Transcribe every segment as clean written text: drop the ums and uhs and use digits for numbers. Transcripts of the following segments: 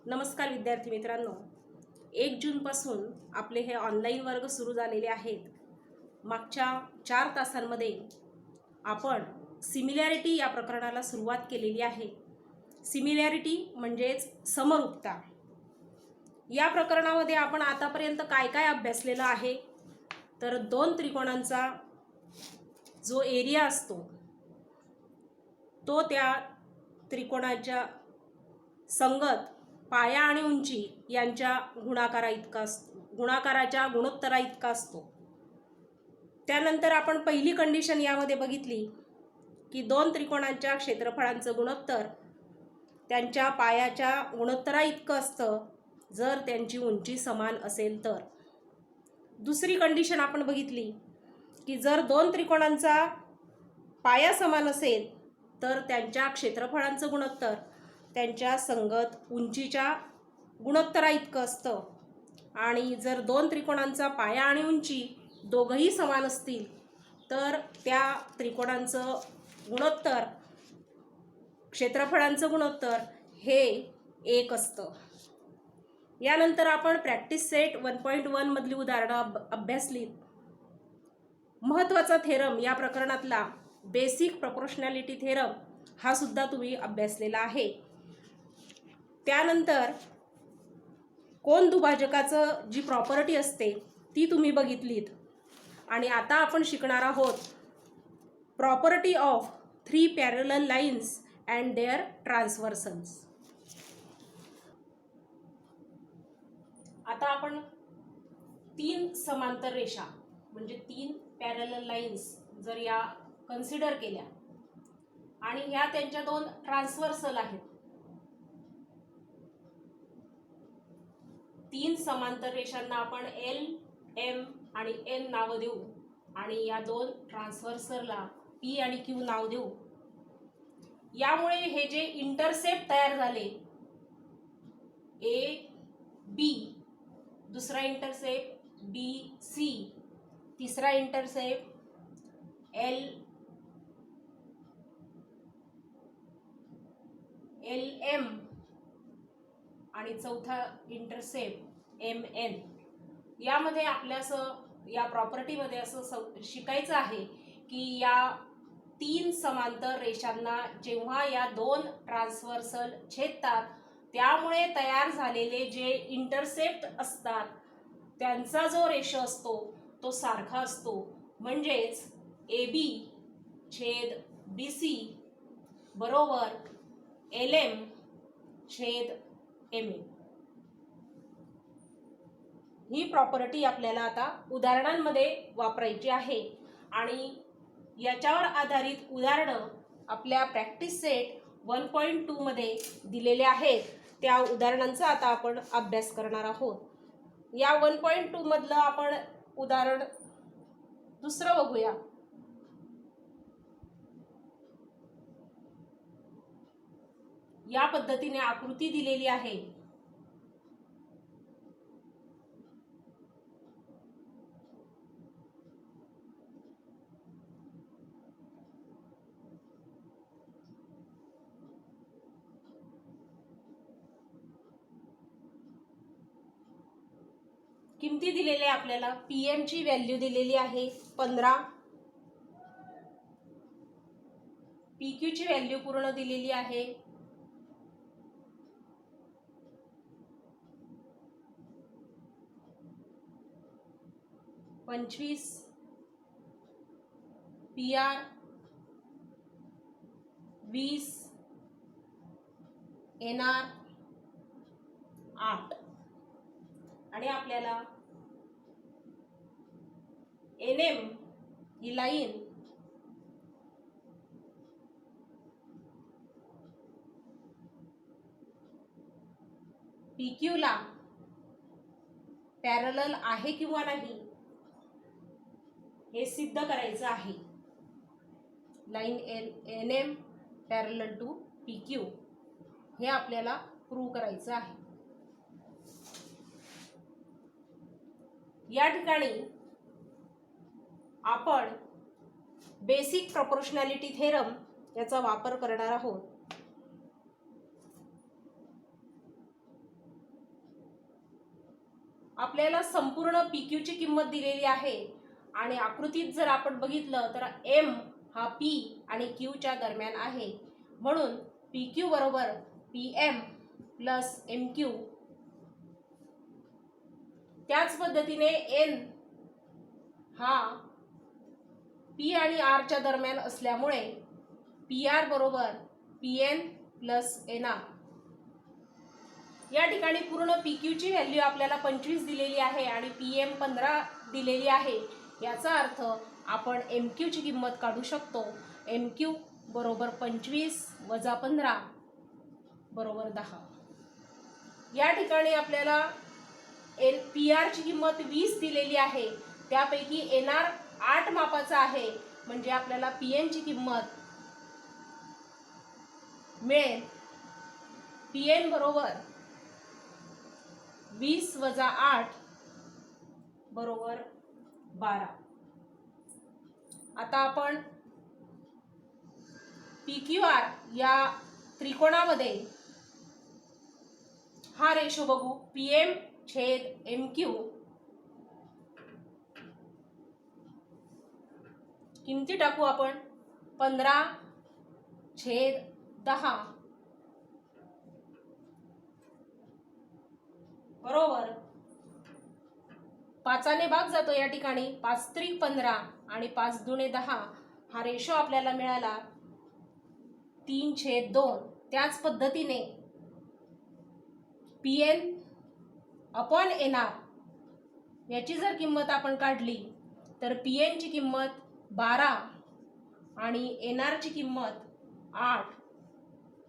नमस्कार विद्यार्थी मित्रांनो, 1 जूनपासून आपले हे ऑनलाईन वर्ग सुरू झालेले आहेत. मागच्या 4 तासांमध्ये आपण सिमिलॅरिटी या प्रकरणाला सुरुवात केलेली आहे. सिमिलॅरिटी म्हणजेच समरूपता. या प्रकरणामध्ये आपण आतापर्यंत काय काय अभ्यासलेलं आहे, तर 2 त्रिकोणांचा जो एरिया असतो तो त्या त्रिकोणाच्या संगत पाया आणि उंची यांच्या गुणाकाराच्या गुणोत्तरा इतका असतो. त्यानंतर आपण पहिली कंडिशन यामध्ये बघितली की 2 त्रिकोणांच्या क्षेत्रफळांचं गुणोत्तर त्यांच्या पायाच्या गुणोत्तरा इतकं असतं जर त्यांची उंची समान असेल तर. दुसरी कंडिशन आपण बघितली की जर 2 त्रिकोणांचा पाया समान असेल तर त्यांच्या क्षेत्रफळांचं गुणोत्तर त्यांच्या संगत उंचीच्या गुणोत्तरा इतकं असतं. आणि जर 2 त्रिकोणांचा पाया आणि उंची दोघंही समान असतील तर त्या त्रिकोणांचं गुणोत्तर क्षेत्रफळांचं गुणोत्तर हे 1 असतं. यानंतर आपण प्रॅक्टिस सेट 1.1 मधली उदाहरणं अभ्यासलीत. महत्त्वाचा थेरम या प्रकरणातला बेसिक प्रपोर्शनॅलिटी थेरम हा सुद्धा तुम्ही अभ्यासलेला आहे. त्यानंतर कोन दुभाजकाचं जी प्रॉपर्टी असते ती तुम्ही बघितलीत. आणि आता आपण शिकणार आहोत property of 3 parallel lines and their transversals. आता आपण 3 समांतर रेषा म्हणजे 3 पॅरलल लाईन्स जर या कन्सिडर केल्या आणि ह्या त्यांच्या 2 ट्रान्सव्हर्सल आहेत. 3 समांतर रेषांना आपण L, M आणि N नावं देऊ आणि या 2 ट्रान्सव्हर्सलला P आणि Q नाव देऊ. यामुळे हे जे इंटरसेप्ट तयार झाले A, B, दुसरा इंटरसेप्ट B, C, तिसरा इंटरसेप्ट L, M आणि चौथा इंटरसेप्ट MN. यामध्ये या प्रॉपर्टीमध्ये असं शिकायचं आहे की या 3 समांतर रेषांना जेव्हा या 2 ट्रान्सव्हर्सल छेदतात त्यामुळे तयार झालेले जे इंटरसेप्ट असतात त्यांचा जो रेशो असतो तो सारखा असतो. म्हणजेच AB छेद BC बरोबर LM छेद MN. ही प्रॉपर्टी आपल्याला आता उदाहरणांमध्ये वापरायची आहे आणि याच्यावर आधारित उदाहरणं आपल्या प्रॅक्टिस सेट 1.2 मध्ये दिलेले आहेत. त्या उदाहरणांचा आता आपण अभ्यास करणार आहोत. या 1.2 मधलं आपण उदाहरण दुसरं बघूया. या पद्धतीने आकृती दिलेली आहे. किमती दिलेल्या आपल्याला PM ची व्हॅल्यू दिलेली आहे 15, PQ ची व्हॅल्यू पूर्ण दिलेली आहे 25, PR 20, NR 8 आणि आपल्याला NM ही लाईन PQ ला पॅरलल आहे किंवा नाही हे सिद्ध करायचं आहे. Line NM parallel to PQ हे आपल्याला प्रूव्ह करायचं आहे. या ठिकाणी आपण बेसिक प्रपोर्शनॅलिटी थेरम याचा वापर करणार आहोत. आपल्याला संपूर्ण PQ ची किंमत दिलेली आहे आणि आकृतीत जर आपण बघितलं तर M हा P आणि Q च्या दरम्यान आहे, म्हणून PQ बरोबर PM प्लस MQ. त्याच पद्धतीने N हा P आणि R च्या दरम्यान असल्यामुळे PR बरोबर PN प्लस NR. या ठिकाणी पूर्ण PQ ची व्हॅल्यू आपल्याला 25 दिलेली आहे आणि PM 15 दिलेली आहे. याचा अर्थ आपण MQ ची किंमत काढू शकतो. MQ बरोबर 25 वजा 15 बरोबर 10. या ठिकाणी आपल्याला PR ची किंमत 20 दिलेली आहे, त्यापैकी NR 8 मापाचा आहे, म्हणजे आपल्याला PN ची किंमत मिळेल PN बरोबर 20 वजा 8 बरोबर 12. आता आपण PQR या त्रिकोणामध्ये हा रेशो बघू. PM छेद MQ किमती टाकू आपण. 15 छेद 10 बरोबर 5ने भाग जातो या ठिकाणी. 5 त्रिक 15 आणि 5 दुणे 10 हा रेशो आपल्याला मिळाला 3/2. त्याच पद्धतीने PN अपॉन NR याची जर किंमत आपण काढली तर PN ची किंमत 12 आणि NR ची किंमत 8.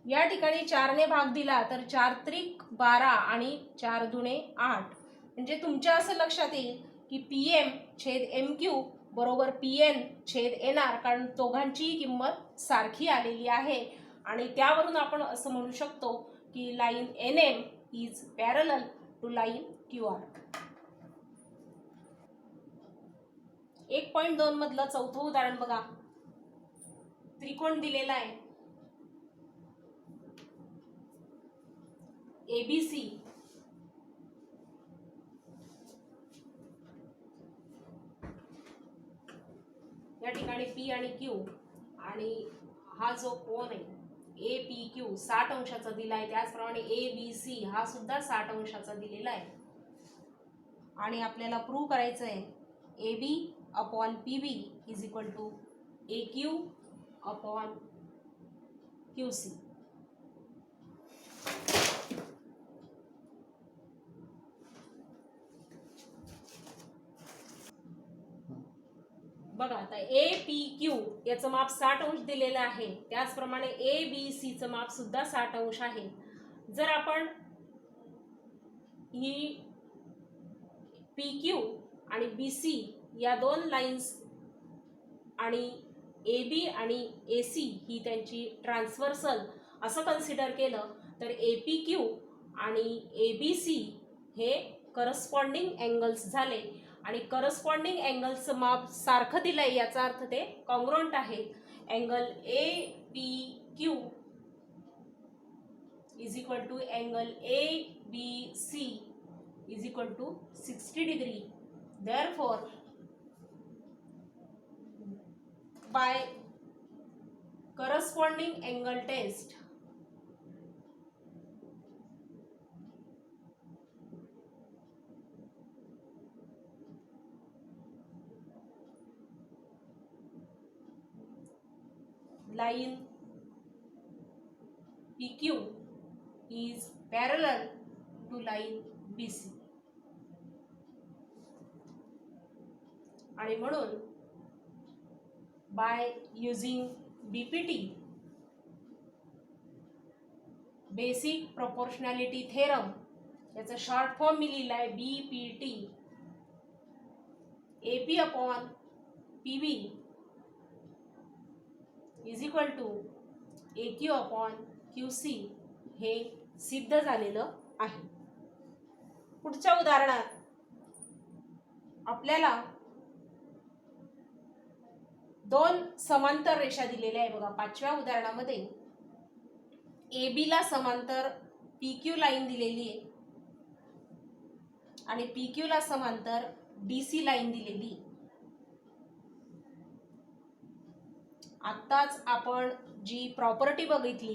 या ठिकाणी 4ने भाग दिला तर 4 त्रिक 12 आणि 4 दुणे 8. म्हणजे तुमच्या असं लक्षात येईल की PM छेद MQ बरोबर PN छेद NR, कारण दोघांची किंमत सारखी आलेली आहे आणि त्यावरून आपण असं म्हणू शकतो की line NM is parallel to line QR. 1.2 मधलं चौथं उदाहरण बघा. त्रिकोण दिलेला आहे ABC. या ठिकाणी P आणि Q आणि हा जो कोन आहे APQ 60 अंशाचा दिला आहे, त्याचप्रमाणे ABC हा सुद्धा 60 अंशाचा दिलेला आहे आणि आपल्याला प्रूव्ह करायचं आहे AB upon PB is equal to AQ upon QC. बघा आता APQ याचं माप 60 अंश दिलेलं आहे, त्याचप्रमाणे ABC चं माप सुद्धा 60 अंश आहे. जर आपण ही PQ आणि BC या दोन लाईन्स आणि AB आणि AC ही त्यांची ट्रान्सव्हर्सल असं कन्सिडर केलं तर APQ आणि ABC हे करस्पॉन्डिंग अँगल्स झाले आणि करस्पॉन्डिंग अँगल्सचं माप सारखं दिलंय, याचा अर्थ ते कॉन्ग्रुएंट आहे. Angle APQ is equal to angle ABC is equal to 60 degree. Therefore, by corresponding angle test, line PQ is parallel to line BC. आणि म्हणून by using BPT basic proportionality theorem, याचा शॉर्ट फॉर्म मी लिहिलाय BPT, AP upon PB is equal to AQ upon QC हे सिद्ध झालेलं आहे. पुढच्या उदाहरणात आपल्याला दोन समांतर रेषा दिलेल्या आहे. बघा 5व्या उदाहरणामध्ये AB ला समांतर PQ लाईन दिलेली आहे आणि पी क्यू ला समांतर DC लाईन दिलेली. आत्ताच आपण जी प्रॉपर्टी बघितली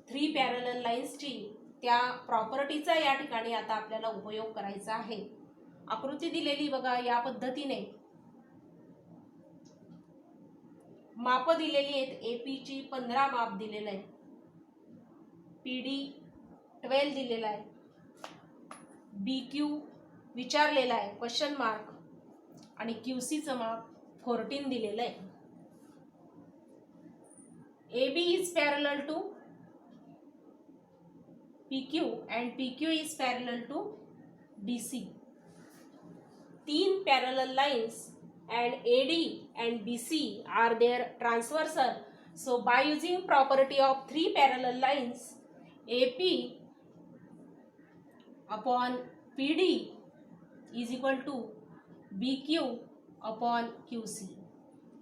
3 पॅरलल लाईन्सची, त्या प्रॉपर्टीचा या ठिकाणी आता आपल्याला उपयोग करायचा आहे. आकृती दिलेली बघा, या पद्धतीने माप दिलेली आहेत. AP ची 15 माप दिलेलं आहे, PD 12 दिलेला आहे, BQ विचारलेला आहे क्वेश्चन मार्क, आणि QC चं माप 14 दिलेलं आहे. AB is parallel to PQ and PQ is parallel to DC. 3 parallel lines and AD and BC are their transversal. So by using property of 3 parallel lines, AP upon PD is equal to BQ upon QC.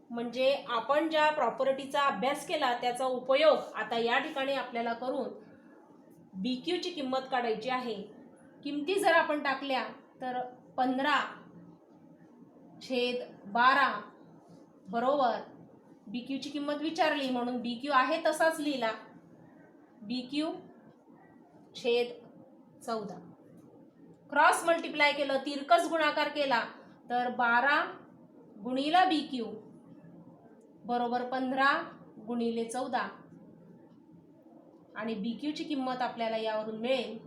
म्हणजे आपण ज्या प्रॉपर्टीचा अभ्यास केला त्याचा उपयोग आता या ठिकाणी आपल्याला करून BQ ची किंमत काढायची आहे. किमती जर आपण टाकल्या तर 15/12 बरोबर BQ ची किंमत विचारली म्हणून BQ आहे तसाच लिहिला, BQ/14. क्रॉस मल्टिप्लाय केलं, तिरकस गुणाकार केला तर 12 गुणिला BQ बरोबर 15 गुणिले 14, आणि BQ ची किंमत आपल्याला यावरून मिळेल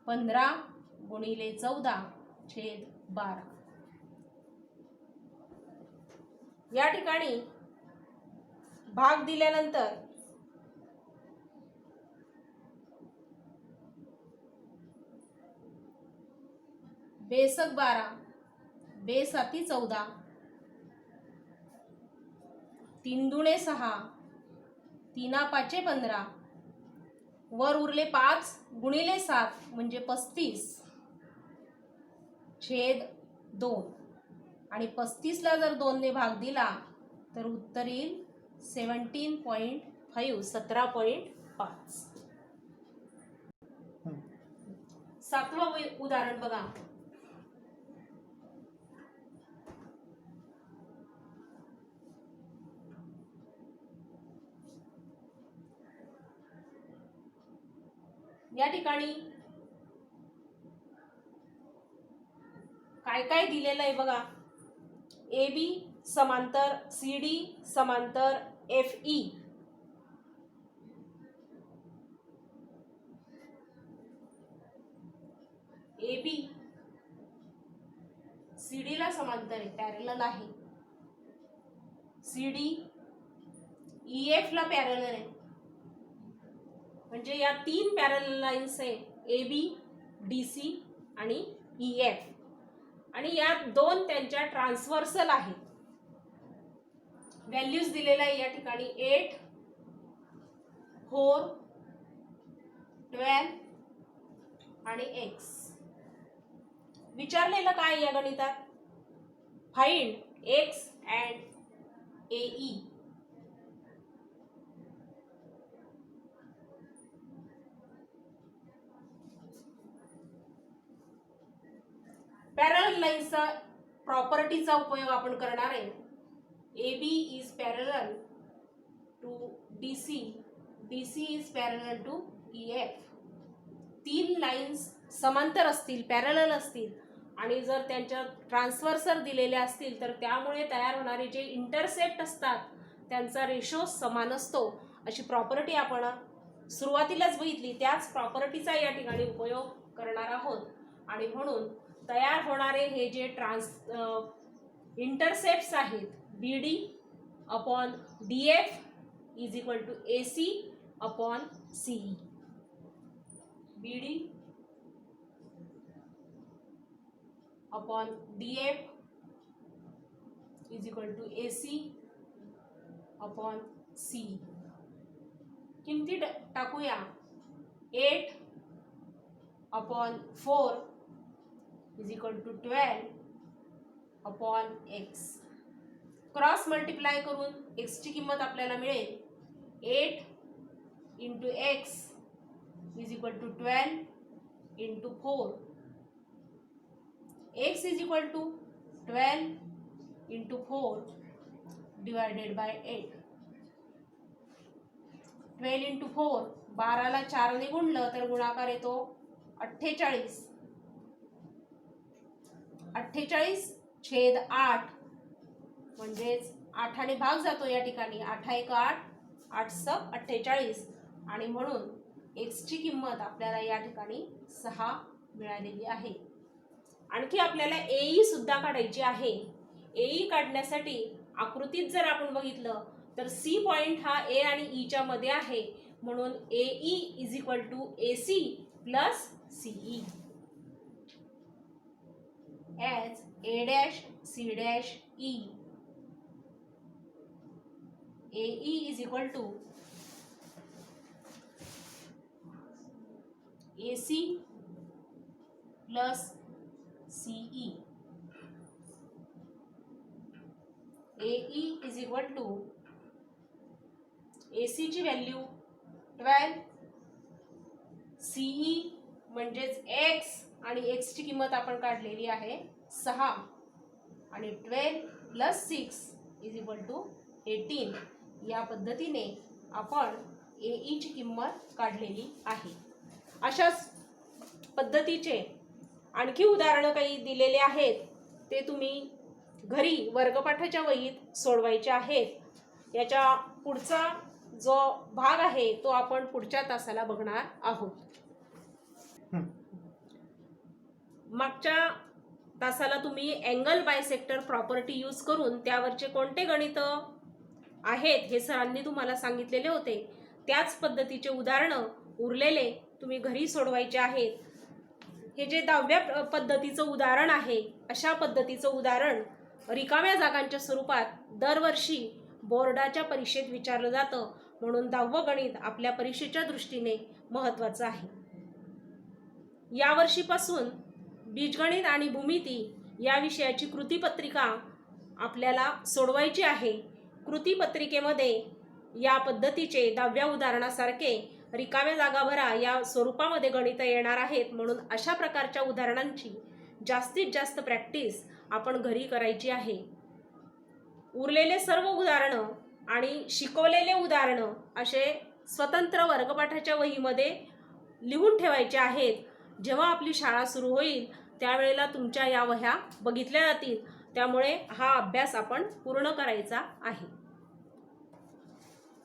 15 गुणिले 14/12. या ठिकाणी भाग दिल्यानंतर बेसक 12 बेसाती 14, 3 दुणे 6, 3 पाचे 15, वर उरले 5 गुणिले 7 म्हणजे 35/2, आणि 35 ला जर 2 ने भाग दिला तर उत्तर येईल 17.5 17.5. 7वं उदाहरण बघा. या ठिकाणी काय काय दिलेलं आहे बघा. AB समांतर CD समांतर FE, AB CD ला समांतर आहे, पॅरलल आहे. CD EF ला पॅरलल आहे, म्हणजे या 3 पॅरलल लाईन्स आहे AB, DC आणि EF, आणि यात 2 त्यांच्या ट्रान्सव्हर्सल आहेत. व्हॅल्यूज दिलेला आहे या ठिकाणी 8, 4, 12 आणि x. विचारलेलं काय या गणितात? Find x and AE. Parallel लाईन्सचा प्रॉपर्टीचा उपयोग आपण करणार आहे. AB is parallel to DC, DC is parallel to EF. 3 lines समांतर असतील, पॅरलल असतील, आणि जर त्यांच्या ट्रान्सव्हर्सल दिलेल्या असतील तर त्यामुळे तयार होणारे जे इंटरसेप्ट असतात त्यांचा रेशो समान असतो, अशी प्रॉपर्टी आपण सुरुवातीलाच बघितली. त्याच प्रॉपर्टीचा या ठिकाणी उपयोग करणार आहोत, आणि म्हणून तयार होणारे हे जे इंटरसेप्ट्स आहेत BD upon DF is equal to AC upon CE. BD upon DF is equal to AC upon CE. किमती टाकूया. 8 upon 4 is equal to 12 upon x. Cross multiply करून x ची किंमत आपल्याला मिळेल 8 into x is equal to 12 into 4 x is equal to 12 into 4 divided by 8. 12 into 4, 12ला 4ने गुणलं तर गुणाकार येतो 48. 48/8 म्हणजेच 8ने भाग जातो या ठिकाणी. 8 1 8, 8 6 48 आणि म्हणून x ची किंमत आपल्याला या ठिकाणी 6 मिळालेली आहे. आणखी आपल्याला AE सुद्धा काढायची आहे. AE काढण्यासाठी आकृतीत जर आपण बघितलं तर C पॉइंट हा A आणि E च्या मध्ये आहे, म्हणून AE is equal to AC plus CE as A', C', E. AE is equal to AC plus CE. AE is equal to AC ची व्हॅल्यू 12, CE म्हणजेच x आणि x ची किंमत आपण काढलेली आहे 6 आणि 12 प्लस 6 इज इक्वल टू 18. या पद्धतीने आपण AE ची किंमत काढलेली आहे. अशाच पद्धतीचे आणखी उदाहरणं काही दिलेले आहेत, ते तुम्ही घरी वर्गपाठाच्या वहीत सोडवायचे आहेत. याच्या पुढचा जो भाग आहे तो आपण पुढच्या तासाला बघणार आहोत. मागच्या तासाला तुम्ही अँगल बायसेक्टर प्रॉपर्टी यूज करून त्यावरचे कोणते गणित आहेत हे सरांनी तुम्हाला सांगितलेले होते. त्याच पद्धतीचे उदाहरणं उरलेले तुम्ही घरी सोडवायचे आहेत. हे जे 10व्या पद्धतीचं उदाहरण आहे, अशा पद्धतीचं उदाहरण रिकाम्या जागांच्या स्वरूपात दरवर्षी बोर्डाच्या परीक्षेत विचारलं जातं, म्हणून 10वं गणित आपल्या परीक्षेच्या दृष्टीने महत्त्वाचं आहे. यावर्षीपासून बीजगणित आणि भूमिती या विषयाची कृतीपत्रिका आपल्याला सोडवायची आहे. कृतीपत्रिकेमध्ये या पद्धतीचे 10व्या उदाहरणासारखे रिकाम्या जागा भरा या स्वरूपामध्ये गणित येणार आहेत, म्हणून अशा प्रकारच्या उदाहरणांची जास्तीत जास्त प्रॅक्टिस आपण घरी करायची आहे. उरलेले सर्व उदाहरणं आणि शिकवलेले उदाहरणं असे स्वतंत्र वर्गपाठाच्या वहीमध्ये लिहून ठेवायचे आहेत. जेव्हा आपली शाळा सुरू होईल त्यावेळेला तुमच्या या वह्या बघितल्या जातील, त्यामुळे हा अभ्यास आपण पूर्ण करायचा आहे.